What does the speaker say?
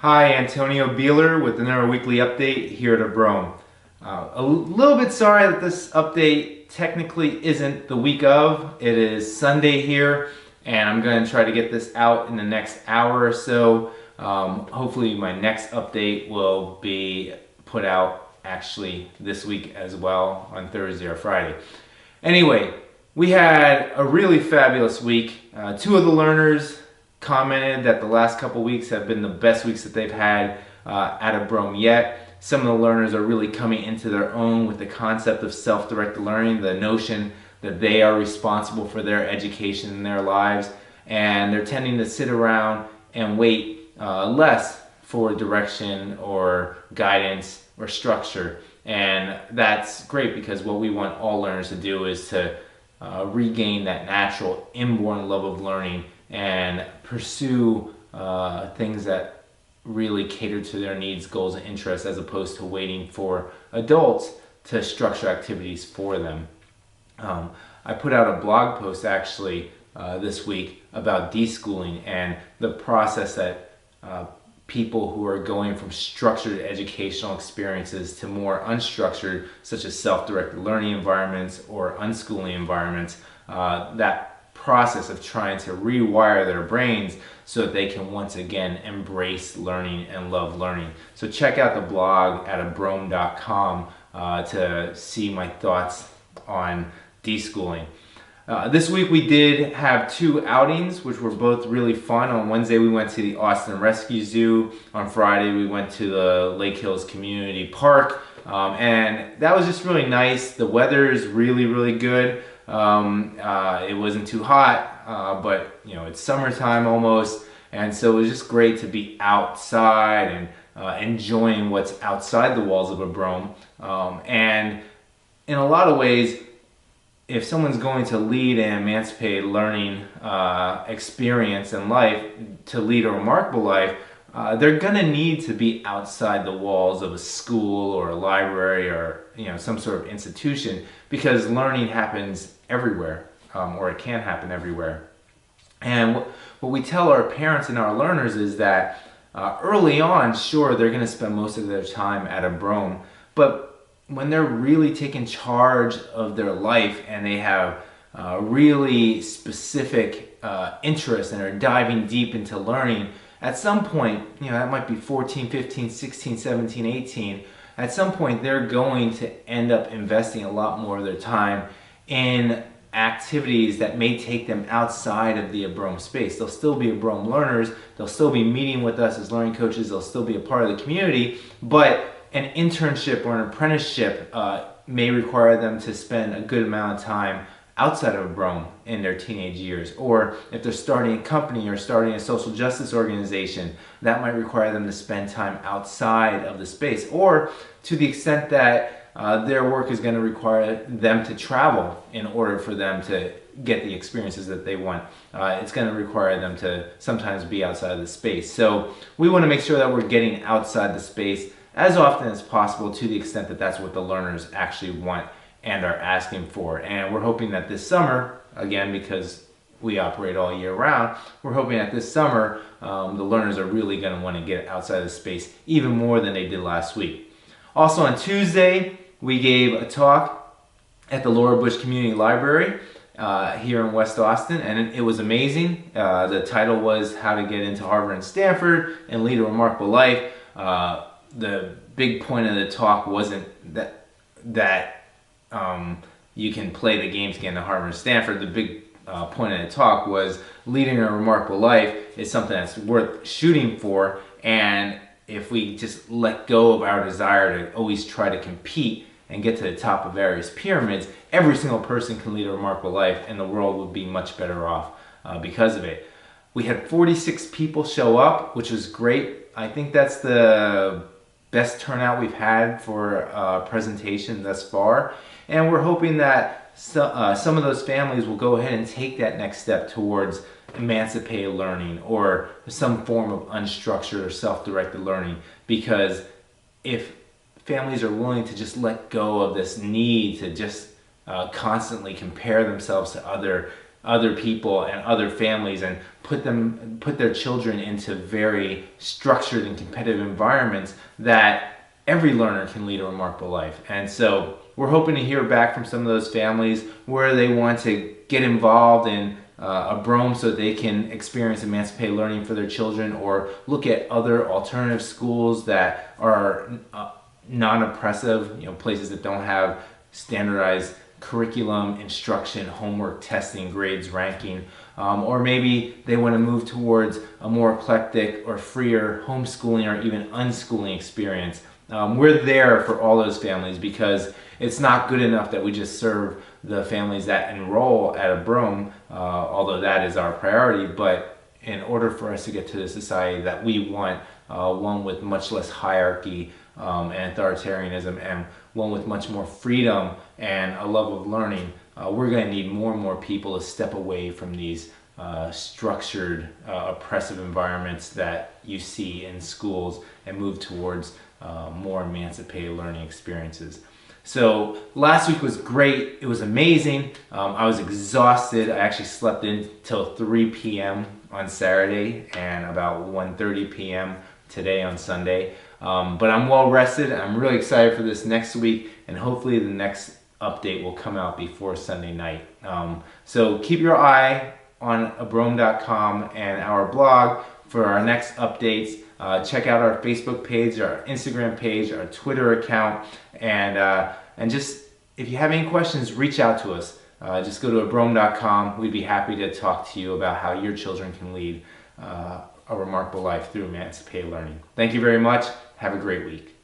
Hi, Antonio Beeler with another weekly update here at Abrome. A little bit sorry that this update technically isn't the week of. It is Sunday here, and I'm going to try to get this out in the next hour or so. Hopefully my next update will be put out actually this week as well on Thursday or Friday. Anyway, we had a really fabulous week. Two of the learners commented that the last couple weeks have been the best weeks that they've had at Abrome yet. Some of the learners are really coming into their own with the concept of self-directed learning, the notion that they are responsible for their education in their lives, and they're tending to sit around and wait less for direction or guidance or structure. And that's great, because what we want all learners to do is to regain that natural inborn love of learning and pursue things that really cater to their needs, goals, and interests, as opposed to waiting for adults to structure activities for them. I put out a blog post actually this week about deschooling and the process that people who are going from structured educational experiences to more unstructured, such as self-directed learning environments or unschooling environments, that process of trying to rewire their brains so that they can once again embrace learning and love learning. So check out the blog at abrome.com to see my thoughts on deschooling. This week we did have two outings, which were both really fun. On Wednesday we went to the Austin Rescue Zoo. On Friday we went to the Lake Hills Community Park, and that was just really nice. The weather is really good. It wasn't too hot, but you know, it's summertime almost, and so it was just great to be outside and enjoying what's outside the walls of Abrome. And in a lot of ways, if someone's going to lead an emancipated learning experience in life, to lead a remarkable life, they're going to need to be outside the walls of a school or a library or some sort of institution, because learning happens everywhere, or it can happen everywhere. And what we tell our parents and our learners is that early on, sure, they're going to spend most of their time at Abrome, but when they're really taking charge of their life and they have really specific interests and are diving deep into learning, at some point, that might be 14, 15, 16, 17, 18, at some point they're going to end up investing a lot more of their time in activities that may take them outside of the Abrome space. They'll still be Abrome learners, they'll still be meeting with us as learning coaches, they'll still be a part of the community, but an internship or an apprenticeship may require them to spend a good amount of time outside of Abrome in their teenage years. Or if they're starting a company or starting a social justice organization, that might require them to spend time outside of the space. Or to the extent that their work is going to require them to travel in order for them to get the experiences that they want. It's going to require them to sometimes be outside of the space. So we want to make sure that we're getting outside the space as often as possible, to the extent that that's what the learners actually want and are asking for. And we're hoping that this summer, again, because we operate all year round, we're hoping that this summer the learners are really going to want to get outside of the space even more than they did last week. Also on Tuesday, we gave a talk at the Laura Bush Community Library here in West Austin, and it was amazing. The title was How to Get into Harvard and Stanford and Lead a Remarkable Life. The big point of the talk wasn't that you can play the games to get into Harvard and Stanford. The big point of the talk was leading a remarkable life is something that's worth shooting for, and if we just let go of our desire to always try to compete and get to the top of various pyramids, every single person can lead a remarkable life, and the world would be much better off because of it. We had 46 people show up, which was great. I think that's the best turnout we've had for a presentation thus far, and we're hoping that some of those families will go ahead and take that next step towards emancipated learning or some form of unstructured or self-directed learning, because if families are willing to just let go of this need to just constantly compare themselves to other other people and other families and put their children into very structured and competitive environments that every learner can lead a remarkable life. And so we're hoping to hear back from some of those families where they want to get involved in Abrome so that they can experience emancipated learning for their children, or look at other alternative schools that are non-oppressive, places that don't have standardized curriculum, instruction, homework, testing, grades, ranking, or maybe they want to move towards a more eclectic or freer homeschooling or even unschooling experience. We're there for all those families, because it's not good enough that we just serve the families that enroll at Abrome, although that is our priority. But in order for us to get to the society that we want, one with much less hierarchy and authoritarianism, and one with much more freedom and a love of learning, we're going to need more and more people to step away from these structured, oppressive environments that you see in schools and move towards more emancipated learning experiences. So last week was great. It was amazing. I was exhausted. I actually slept in till 3 p.m. on Saturday and about 1:30 p.m. today on Sunday. But I'm well rested. I'm really excited for this next week, and hopefully the next update will come out before Sunday night. So keep your eye on abrome.com and our blog for our next updates. Check out our Facebook page, our Instagram page, our Twitter account, and just, if you have any questions, reach out to us. Just go to abrome.com. We'd be happy to talk to you about how your children can lead a remarkable life through emancipated learning. Thank you very much. Have a great week.